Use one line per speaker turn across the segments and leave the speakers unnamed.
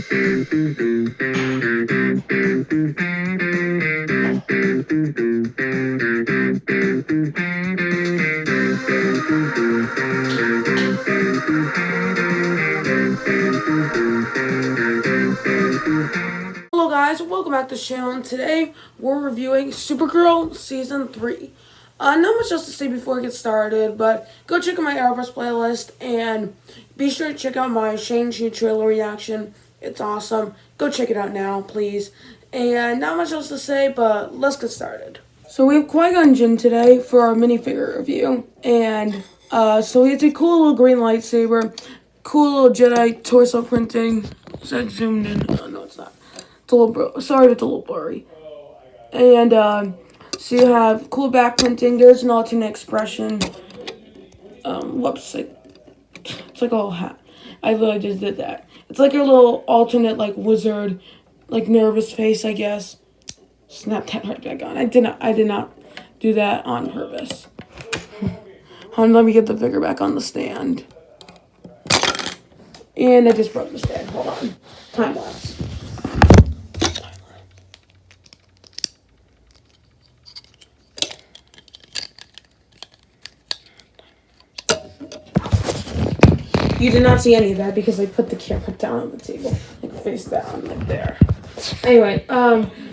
Hello guys, welcome back to the channel, and today we're reviewing Supergirl Season 3. Not much else to say before we get started, but go check out my Arrowverse playlist, and be sure to check out my Shang-Chi trailer reaction. It's awesome. Go check it out now, please. And not much else to say, but let's get started. So we have Qui Gon Jinn today for our minifigure review, and so he has a cool little green lightsaber, cool little Jedi torso printing. Is that zoomed in? Oh, no, it's not. It's a little sorry, it's a little blurry. And so you have cool back printing. There's an alternate expression. Whoops, it's like a whole hat. I literally just did that. It's like a little alternate, like wizard, like nervous face, I guess. Snap that right back on. I did not do that on purpose. Let me get the figure back on the stand. And I just broke the stand. Hold on. Time lapse. You did not see any of that because I put the camera down on the table, like face down, like there. Anyway,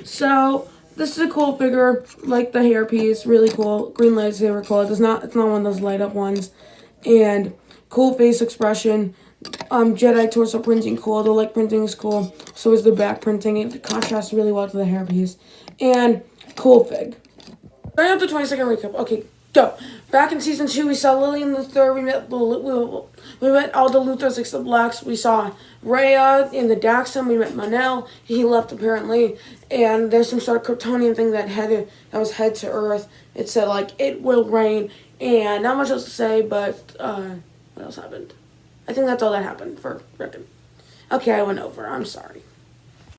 so this is a cool figure, like the hairpiece, really cool. Green lightsaber, cool. It's not one of those light up ones, and cool face expression. Jedi torso printing, cool. The leg printing is cool. So is the back printing. It contrasts really well to the hairpiece, and cool fig. Right after 20-second recap. Okay, go. Back in season 2, we saw Lillian Luthor. We met all the Luthors except Lex. We saw Rhea in the Daxon. We met Manel. He left apparently, and there's some sort of Kryptonian thing that was head to Earth. It said like it will rain, and not much else to say. But what else happened? I think that's all that happened for Rickon. Okay, I went over. I'm sorry.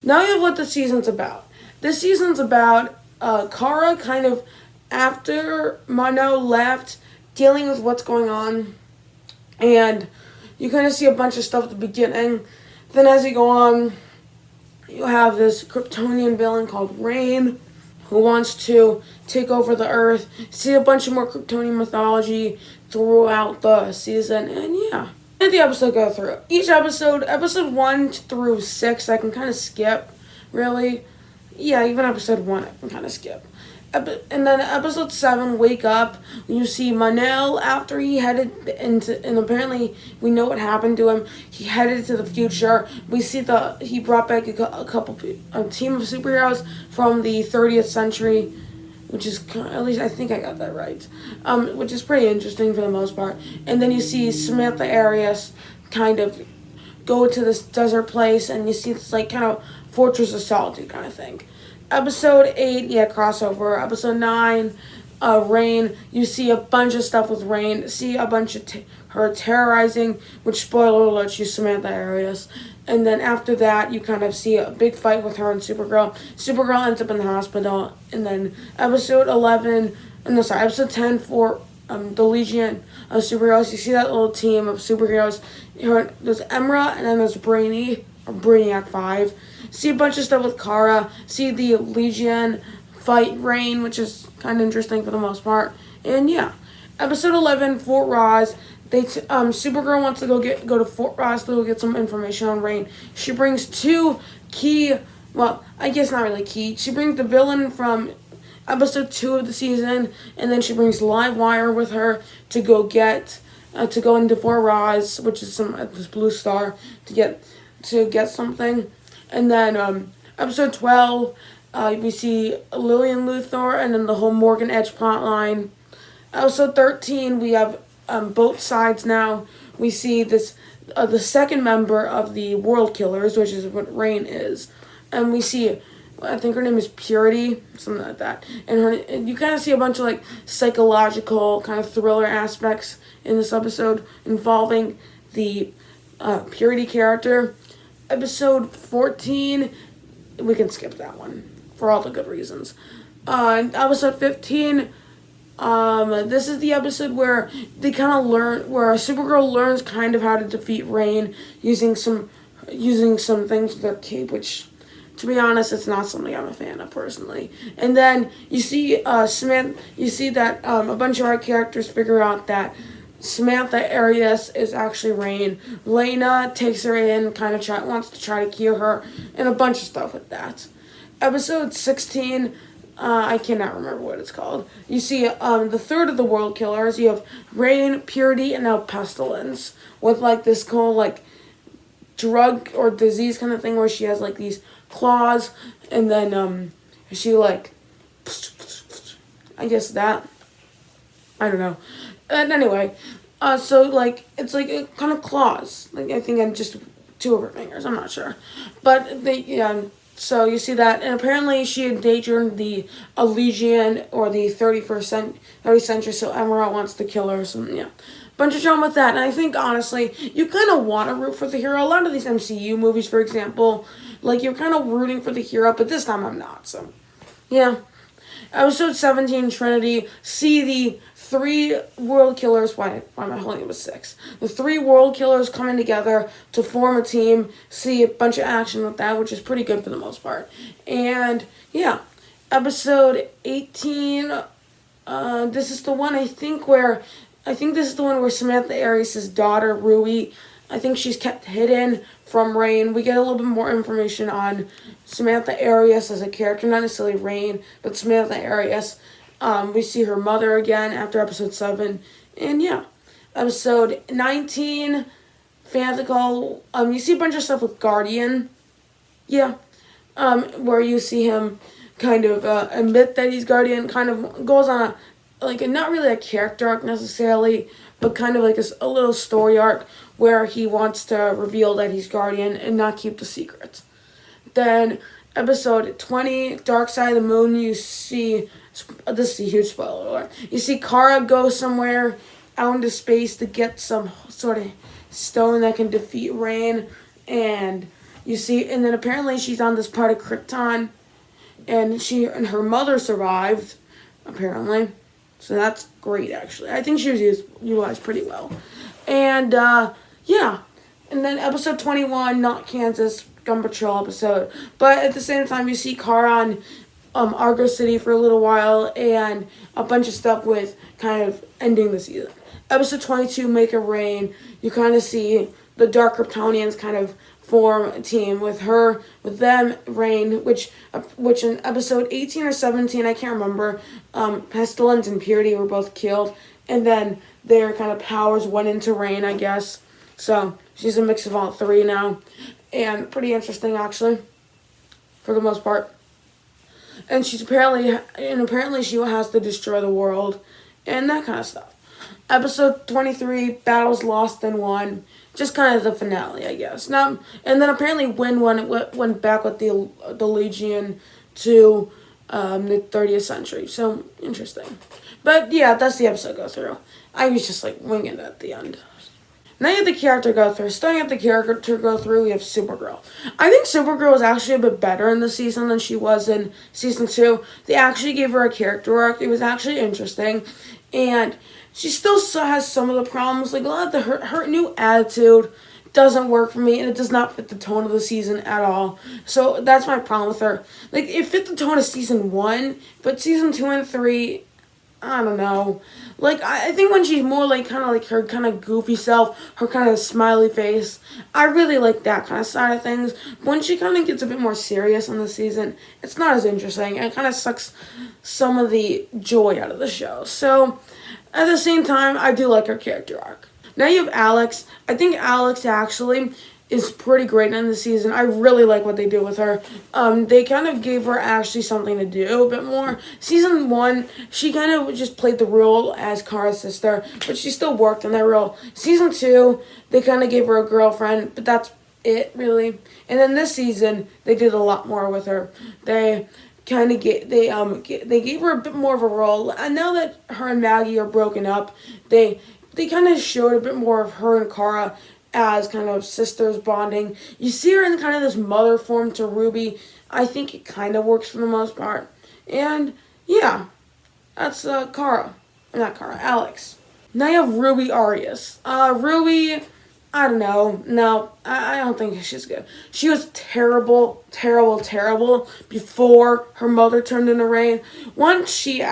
Now you have what the season's about. This season's about Kara kind of after Manel left, dealing with what's going on. And you kind of see a bunch of stuff at the beginning. Then as you go on, you have this Kryptonian villain called Rain, who wants to take over the Earth. See a bunch of more Kryptonian mythology throughout the season. And yeah. Let the episode go through. Each episode 1 through 6, I can kind of skip, really. Yeah, even episode 1, I can kind of skip. And then episode 7, Wake Up, you see Manel after he headed into, and apparently we know what happened to him. He headed to the future. We see he brought back a team of superheroes from the 30th century, which is, at least I think I got that right, which is pretty interesting for the most part. And then you see Samantha Arias kind of go to this desert place, and you see this like kind of Fortress of Solitude kind of thing. Episode 8, yeah, crossover. Episode 9, Rain. You see a bunch of stuff with Rain. See a bunch of her terrorizing, which, spoiler alert, she's Samantha Arias. And then after that, you kind of see a big fight with her and Supergirl. Supergirl ends up in the hospital. And then episode 10 for the Legion of Superheroes. You see that little team of superheroes. There's Emra, and then there's Brainiac 5. See a bunch of stuff with Kara. See the Legion fight Rain, which is kind of interesting for the most part. And yeah, episode 11, Fort Ross. Supergirl wants to go to Fort Ross to go get some information on Rain. She brings two key, well, I guess not really key. She brings the villain from episode 2 of the season, and then she brings Livewire with her to go into Fort Ross, which is this blue star, to get something. And then episode 12, we see Lillian Luthor and then the whole Morgan Edge plotline. Episode 13, we have both sides now. We see this the second member of the World Killers, which is what Rain is. And we see, I think her name is Purity, something like that. And you kind of see a bunch of like psychological kind of thriller aspects in this episode involving the Purity character. Episode 14, we can skip that one for all the good reasons. Episode 15, this is the episode where they kind of where Supergirl learns kind of how to defeat Rain using using some things with her cape, which, to be honest, it's not something I'm a fan of personally. And then you see you see that a bunch of our characters figure out that Samantha Arias is actually Rain. Lena takes her in, wants to try to cure her, and a bunch of stuff with that. Episode 16, I cannot remember what it's called. You see the third of the world killers. You have Rain, Purity, and now Pestilence, with like this whole like drug or disease kind of thing where she has like these claws, and then she like, I guess that, I don't know. And anyway, so like it's like it kind of claws. Like I think I'm just two of her fingers. I'm not sure, but so you see that, and apparently she endangered the Elysian or the 30th century. So Emerald wants to kill her. So yeah, bunch of drama with that. And I think honestly, you kind of want to root for the hero. A lot of these MCU movies, for example, like you're kind of rooting for the hero, but this time I'm not. So yeah. Episode 17, Trinity. See the 3 world killers. Why am I holding it with 6? The 3 world killers coming together to form a team. See a bunch of action with that, which is pretty good for the most part. And yeah, episode 18. This is the one I think this is the one where Samantha Arias' daughter Ruby, I think she's kept hidden from Rain. We get a little bit more information on Samantha Arias as a character, not necessarily Rain, but Samantha Arias. We see her mother again after episode 7. And yeah, episode 19, Fanatical. You see a bunch of stuff with Guardian. Yeah. Where you see him kind of admit that he's Guardian, kind of goes on not really a character arc necessarily, but kind of like a little story arc where he wants to reveal that he's Guardian and not keep the secret. Then episode 20, Dark Side of the Moon, you see, this is a huge spoiler alert, you see Kara go somewhere out into space to get some sort of stone that can defeat Rain, and then apparently she's on this part of Krypton, and her mother survived, apparently. So that's great, actually. I think she was utilized pretty well. And, yeah. And then episode 21, not Kansas, Gun Patrol episode. But at the same time, you see Kara on Argo City for a little while, and a bunch of stuff with kind of ending the season. Episode 22, Make It Rain. You kind of see the Dark Kryptonians kind of form a team with them, Rain, which in episode 18 or 17, I can't remember, Pestilence and Purity were both killed, and then their kind of powers went into Rain, I guess. So she's a mix of all 3 now, and pretty interesting actually, for the most part. And apparently she has to destroy the world, and that kind of stuff. Episode 23, Battles Lost and Won. Just kind of the finale, I guess. And then apparently Win went back with the Legion to the 30th century. So, interesting. But yeah, that's the episode go through. I was just like winging it at the end. Now you have the character go through. Starting at the character go through, we have Supergirl. I think Supergirl was actually a bit better in this season than she was in season 2. They actually gave her a character arc. It was actually interesting. And she still has some of the problems. Like a lot of her new attitude doesn't work for me, and it does not fit the tone of the season at all. So that's my problem with her. Like it fit the tone of season 1, but season 2 and 3, I don't know. Like I think when she's more like kind of like her kind of goofy self, her kind of smiley face, I really like that kind of side of things. When she kind of gets a bit more serious on the season, it's not as interesting. It kind of sucks some of the joy out of the show. So at the same time, I do like her character arc. Now you have Alex. I think Alex actually is pretty great in the season. I really like what they do with her. They kind of gave her actually something to do a bit more. Season 1, she kind of just played the role as Kara's sister, but she still worked in that role. Season 2, they kind of gave her a girlfriend, but that's it, really. And then this season, they did a lot more with her. They gave her a bit more of a role, and now that her and Maggie are broken up, they kind of showed a bit more of her and Kara as kind of sisters bonding. You see her in kind of this mother form to Ruby. I think it kind of works for the most part. And yeah, that's Alex. Now you have Ruby Arias. Ruby I don't know. No, I don't think she's good. She was terrible, terrible, terrible before her mother turned into Rain. Once we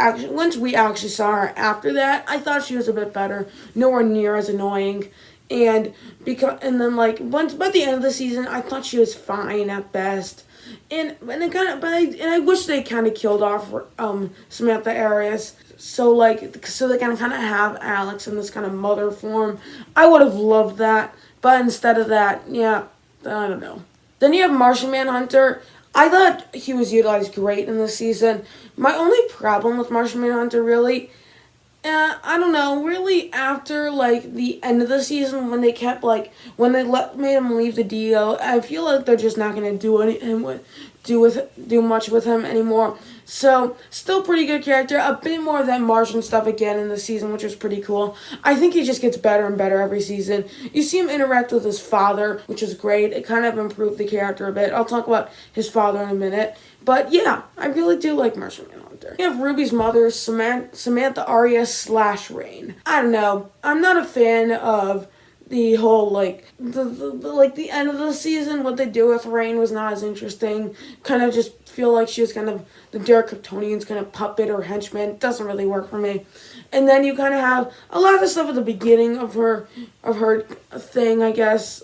actually saw her after that, I thought she was a bit better. Nowhere near as annoying. And then like once by the end of the season, I thought she was fine at best. And it kind of, I wish they kind of killed off Samantha Arias. So they can kind of have Alex in this kind of mother form. I would have loved that, but instead of that, yeah, I don't know. Then you have Martian Manhunter. I thought he was utilized great in this season. My only problem with Martian Manhunter really, I don't know, really after like the end of the season when they kept like when they made him leave the DO, I feel like they're just not gonna do much with him anymore. So still pretty good character. A bit more of that Martian stuff again in the season, which was pretty cool. I think he just gets better and better every season. You see him interact with his father, which is great. It kind of improved the character a bit. I'll talk about his father in a minute. But yeah, I really do like Martian Manhunter. You have Ruby's mother, Samantha Arias / Rain. I don't know. I'm not a fan of the whole the end of the season. What they do with Rain was not as interesting. Kind of just feel like she was kind of the Derek Kryptonian's kind of puppet or henchman. It doesn't really work for me. And then you kind of have a lot of the stuff at the beginning of her thing, I guess.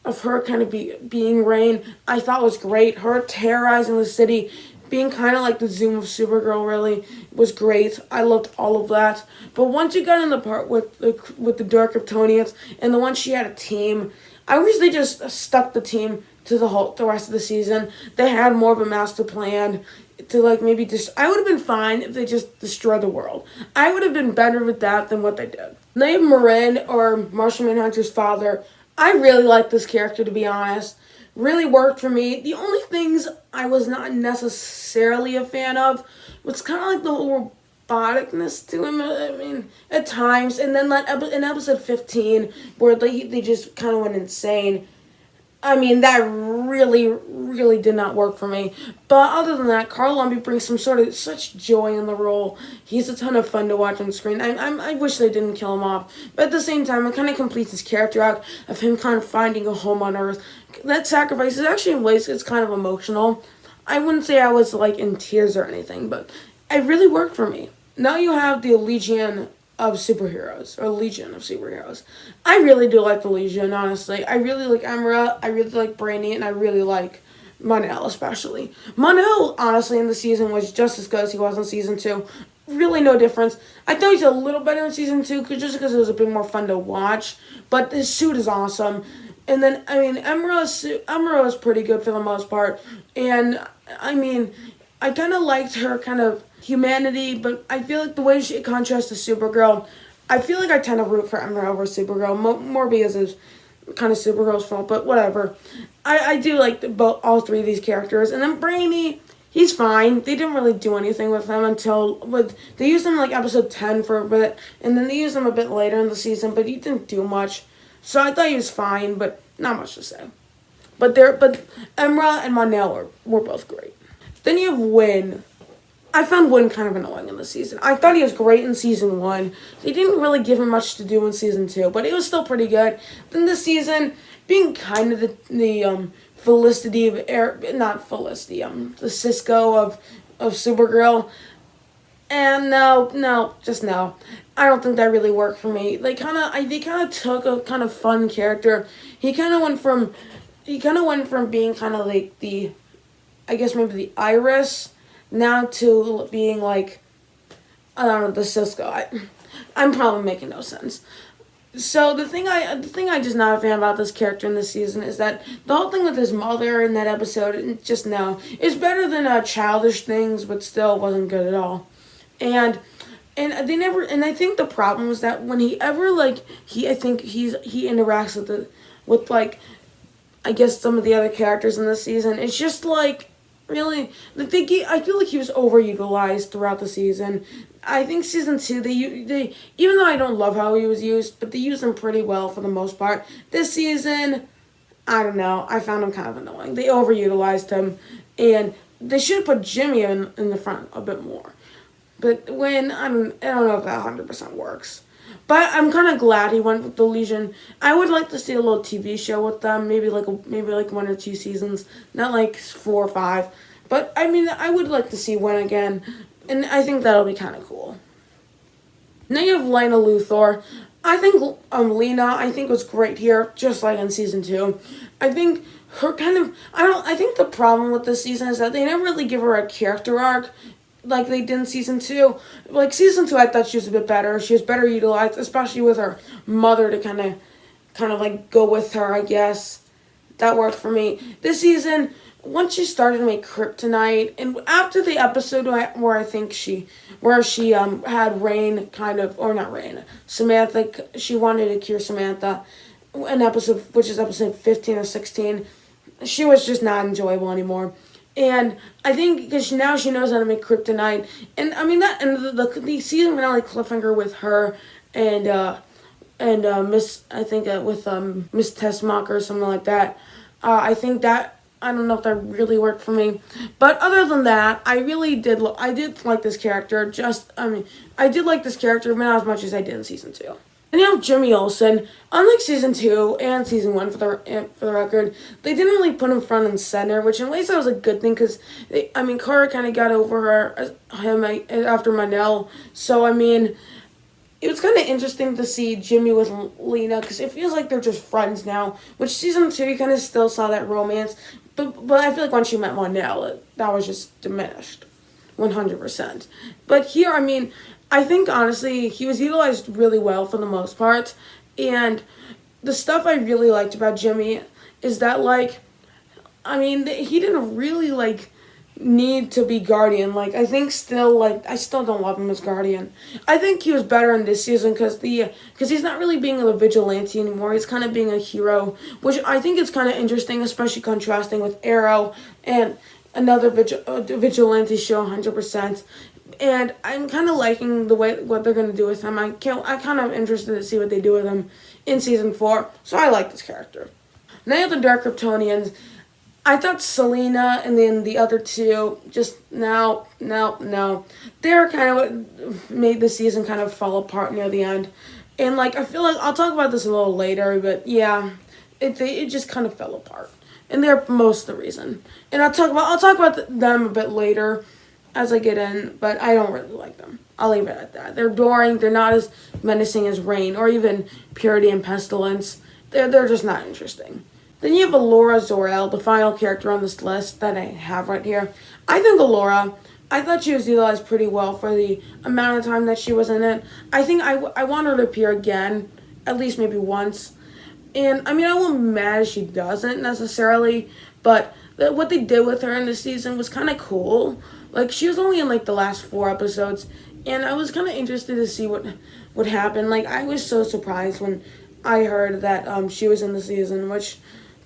Of her kind of being Rain, I thought was great. Her terrorizing the city, being kind of like the Zoom of Supergirl, really was great. I loved all of that. But once you got in the part with the Dark Kryptonians and the one she had a team, I wish they just stuck the team to the rest of the season. They had more of a master plan to like maybe just. I would have been fine if they just destroyed the world. I would have been better with that than what they did. Name Marin or Martian Manhunter's father. I really like this character, to be honest. Really worked for me. The only things I was not necessarily a fan of was kind of like the whole roboticness to him. I mean, at times. And then in episode 15, where they just kind of went insane. I mean, that really, really did not work for me. But other than that, Carl Lumbly brings such joy in the role. He's a ton of fun to watch on screen. I wish they didn't kill him off. But at the same time, it kind of completes his character arc of him kind of finding a home on Earth. That sacrifice is actually in ways it's kind of emotional. I wouldn't say I was like in tears or anything, but it really worked for me. Now you have the Legion of Superheroes, or Legion of Superheroes. I really do like the Legion, honestly. I really like Emra, I really like Brainy, and I really like Mon-El especially. Mon-El, honestly, in the season was just as good as he was in Season 2. Really no difference. I thought he was a little better in Season 2, just because it was a bit more fun to watch, but his suit is awesome. And then, I mean, Emra is pretty good for the most part, and, I mean, I kind of liked her kind of humanity, but I feel like the way she contrasts to Supergirl, I feel like I tend to root for Emma over Supergirl, more because it's kind of Supergirl's fault, but whatever. I do like all three of these characters. And then Brainy, he's fine. They didn't really do anything with him they used him like episode 10 for a bit, and then they used him a bit later in the season, but he didn't do much. So I thought he was fine, but not much to say. But Emra and Mon-El were both great. Then you have Winn. I found Winn kind of annoying in this season. I thought he was great in Season 1. They didn't really give him much to do in Season 2, but it was still pretty good. Then this season, being kind of the Felicity of not Felicity, the Cisco of Supergirl. And no. I don't think that really worked for me. They kind of took a kind of fun character. He kind of went from being kind of like I guess maybe the Iris, now to being like, I don't know, the Cisco. I'm probably making no sense. So the thing I just not a fan about this character in this season is that the whole thing with his mother in that episode, just no, it's better than Childish Things, but still wasn't good at all. And they never, and I think the problem was that when he ever he interacts with I guess some of the other characters in this season, it's just really, I feel like he was overutilized throughout the season. I think Season 2, they even though I don't love how he was used, but they used him pretty well for the most part. This season, I don't know, I found him kind of annoying. They overutilized him, and they should have put Jimmy in the front a bit more. But I don't know if that 100% works. But I'm kind of glad he went with the Legion. I would like to see a little TV show with them, maybe like 1 or 2 seasons, not like 4 or 5. But I mean, I would like to see Win again, and I think that'll be kind of cool. Now you have Lena Luthor. I think Lena, I think was great here, just like in season 2. I think her kind of I think the problem with this season is that they never really give her a character arc like they did in season 2. Like season 2 I thought she was a bit better. She was better utilized, especially with her mother to kind of like go with her, I guess. That worked for me. This season, once she started to make kryptonite, and after the episode where I think where she had Rain kind of, or not Rain, Samantha, she wanted to cure Samantha, an episode, which is episode 15 or 16, she was just not enjoyable anymore. And I think because now she knows how to make kryptonite, and I mean that, and the season finale cliffhanger with her and Miss, I think with Miss Tessmacher or something like that. I think that, I don't know if that really worked for me, but other than that, I really did. I did like this character. I did like this character, but not as much as I did in season 2. And you have Jimmy Olsen. Unlike season 2 and season 1, for the record, they didn't really put him front and center, which in ways that was a good thing because Kara kind of got over him after Manel. So I mean, it was kind of interesting to see Jimmy with Lena because it feels like they're just friends now. Which season 2 you kind of still saw that romance, but I feel like once you met Manel, that was just diminished, 100%. But here, I mean, I think honestly he was utilized really well for the most part, and the stuff I really liked about Jimmy is that he didn't really need to be Guardian. I think still I still don't love him as Guardian. I think he was better in this season because he's not really being a vigilante anymore. He's kind of being a hero, which I think is kind of interesting, especially contrasting with Arrow and another vigilante show, 100%. And I'm kind of liking what they're gonna do with him. I'm kind of interested to see what they do with him in season 4. So I like this character. Now you have the Dark Kryptonians. I thought Selena and then the other two just no. They're kind of what made the season kind of fall apart near the end. And I feel like I'll talk about this a little later, but yeah, it just kind of fell apart. And they're most of the reason. And I'll talk about them a bit later as I get in, but I don't really like them. I'll leave it at that. They're boring. They're not as menacing as Rain or even Purity and Pestilence. They're just not interesting. Then you have Alora Zor-El, the final character on this list that I have right here. I think Alora, I thought she was utilized pretty well for the amount of time that she was in it. I think I want her to appear again, at least maybe once. And, I won't be mad if she doesn't necessarily, but what they did with her in this season was kind of cool. She was only in, the last 4 episodes, and I was kind of interested to see what happened. I was so surprised when I heard that she was in the season, which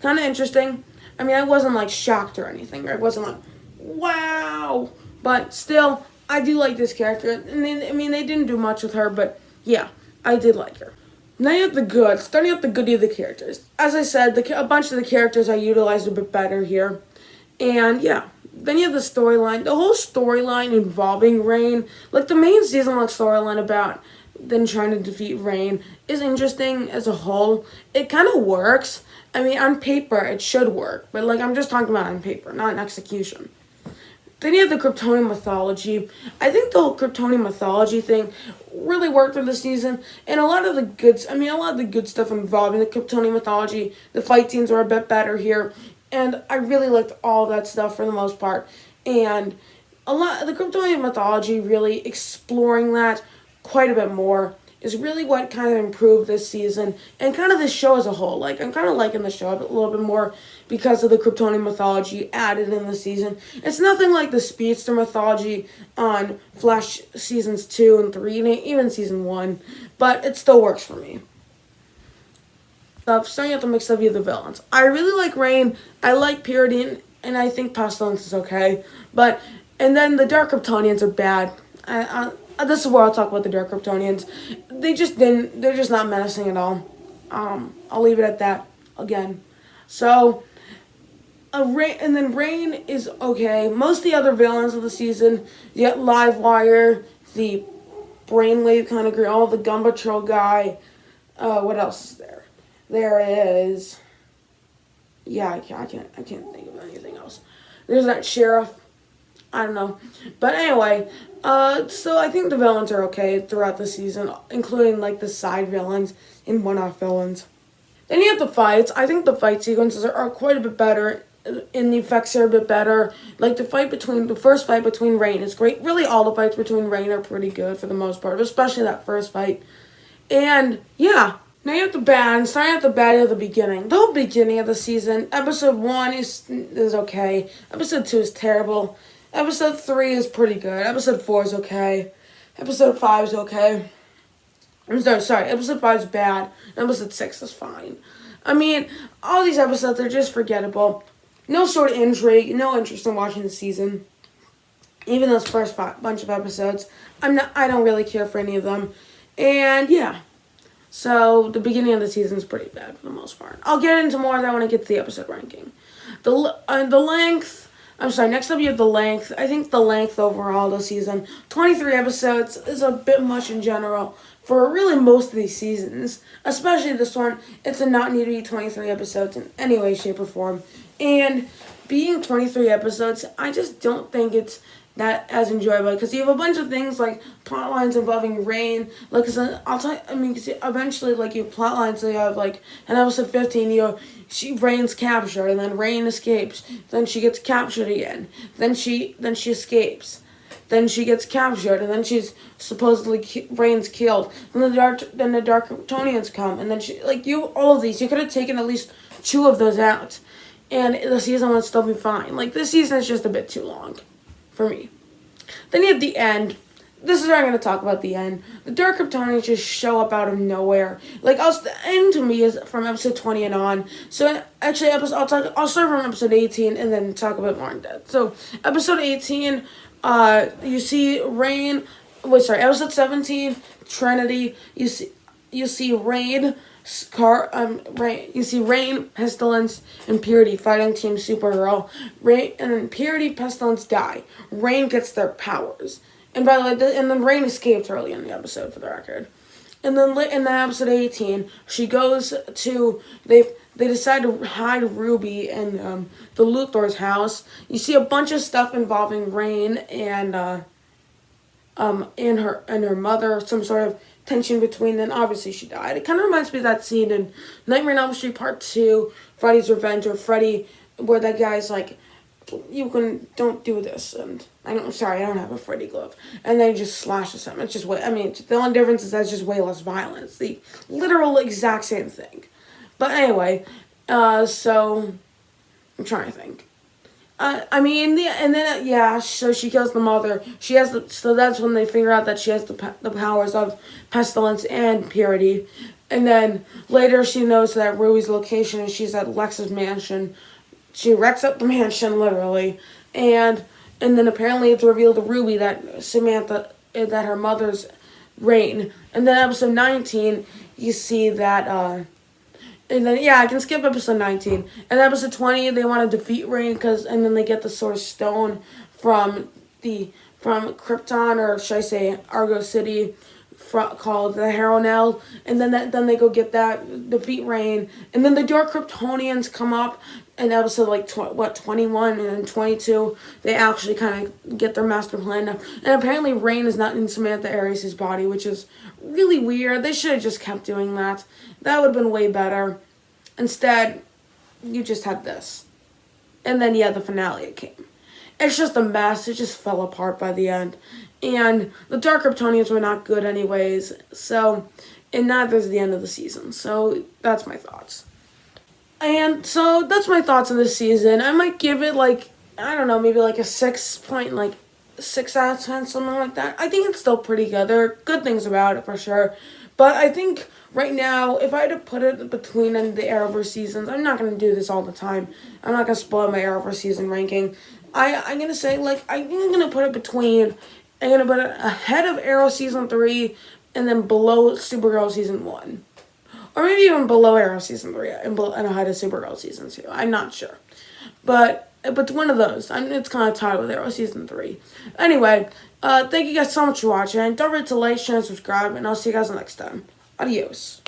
kind of interesting. I wasn't shocked or anything. I wasn't wow. But still, I do like this character. And they didn't do much with her, but yeah, I did like her. Now you have the good. Starting with the goodie of the characters. As I said, a bunch of the characters I utilized a bit better here. And yeah, then you have the storyline. The whole storyline involving Rain, the main season storyline about them trying to defeat Rain is interesting as a whole. It kind of works. On paper, it should work, but I'm just talking about on paper, not in execution. Then you have the Kryptonian mythology. I think the whole Kryptonian mythology thing really worked in the season, and a lot of the good stuff involving the Kryptonian mythology, the fight scenes were a bit better here, and I really liked all that stuff for the most part. And a lot of the Kryptonian mythology, really exploring that quite a bit more, is really what kind of improved this season and kind of this show as a whole. I'm kind of liking the show a little bit more because of the Kryptonian mythology added in the season. It's nothing like the Speedster mythology on Flash seasons 2 and 3, and even season 1, but it still works for me. Starting at the mix of the villains. I really like Rain, I like Purity, and I think Pestilence is okay, and then the Dark Kryptonians are bad. This is where I'll talk about the Dark Kryptonians. They're just not menacing at all. I'll leave it at that again. So, and then Rain is okay. Most of the other villains of the season, you got Livewire, the Brainwave kind of girl, the Gun Patrol guy. What else is there? There is. Yeah, I can't think of anything else. There's that sheriff. I don't know. But anyway, so I think the villains are okay throughout the season, including like the side villains and one-off villains. Then you have the fights. I think the fight sequences are quite a bit better, and the effects are a bit better. Like the first fight between Rain is great. Really, all the fights between Rain are pretty good for the most part, especially that first fight. And yeah, now you have the bad. Starting at the bad at the beginning. The whole beginning of the season, episode 1 is okay. Episode 2 is terrible. Episode 3 is pretty good. Episode 4 is okay. Episode 5 is okay. Episode 5 is bad. Episode 6 is fine. I mean, all these episodes are just forgettable. No sort of intrigue, no interest in watching the season. Even those first bunch of episodes, I don't really care for any of them. And yeah. So the beginning of the season is pretty bad for the most part. I'll get into more of that when I get to the episode ranking. The length. Next up you have the length. I think the length overall this season, 23 episodes, is a bit much in general for really most of these seasons. Especially this one, it did not need to be 23 episodes in any way, shape, or form. And being 23 episodes, I just don't think it's that as enjoyable, because you have a bunch of things like plot lines involving Rain. Like, eventually, like, you have plot lines. So you have like in episode 15, Rain's captured, and then Rain escapes. Then she gets captured again. Then she escapes. Then she gets captured, and then she's supposedly Rain's killed. And then the Dark Kryptonians come, and then all of these. You could have taken at least 2 of those out, and the season would still be fine. Like, this season is just a bit too long for me. Then you have the end. This is where I'm going to talk about the end. The Dark Kryptonians just show up out of nowhere. Like, the end to me is from episode 20 and on. So, actually, I'll start from episode 18 and then talk a bit more in depth. So, episode 18, you see episode 17, Trinity. You see Rain. You see Rain, Pestilence, and Purity fighting Team Supergirl. And then Purity, Pestilence die. Rain gets their powers. And by the way, and then Rain escaped early in the episode, for the record. And then in episode 18, she goes to they decide to hide Ruby in the Luthor's house. You see a bunch of stuff involving Rain and her mother, some sort of tension between them. Obviously, she died. It kind of reminds me of that scene in Nightmare on Elm Street Part 2, Freddy's Revenge, or Freddy, where that guy's like, don't do this, and I don't have a Freddy glove, and then he just slashes him. It's just the only difference is that's just way less violent. It's the literal exact same thing. But anyway, so I'm trying to think. So she kills the mother. So that's when they figure out that she has the powers of Pestilence and Purity. And then later she knows that Ruby's location and she's at Lex's mansion. She wrecks up the mansion, literally. And then apparently it's revealed to Ruby that that her mother's Rain. And then episode 19, you see that, and then, I can skip episode 19. And episode 20, they want to defeat Rain, and then they get the Source Stone from Krypton, or should I say Argo City, called the Heronel. And then they go get that, defeat Rain. And then the Dark Kryptonians come up in episode 21 and 22. They actually kind of get their master plan now. And apparently Rain is not in Samantha Aries' body, which is really weird. They should have just kept doing that. That would have been way better. Instead, you just had this. And then, the finale came. It's just a mess. It just fell apart by the end. And the Dark Kryptonians were not good anyways. So, and neither's the end of the season. So, that's my thoughts. And so, that's my thoughts on this season. I might give it, maybe a 6 out of 10, something like that. I think it's still pretty good. There are good things about it, for sure. But I think right now, if I had to put it between the Arrowverse seasons, I'm not going to do this all the time. I'm not going to spoil my Arrowverse season ranking. I'm going to say, I think I'm going to put it between, I'm going to put it ahead of Arrow Season 3 and then below Supergirl Season 1. Or maybe even below Arrow Season 3 and ahead of Supergirl Season 2. I'm not sure. But one of those. It's kind of tied with Arrow Season 3. Anyway, Thank you guys so much for watching. Don't forget to like, share, and subscribe, and I'll see you guys next time. Adios.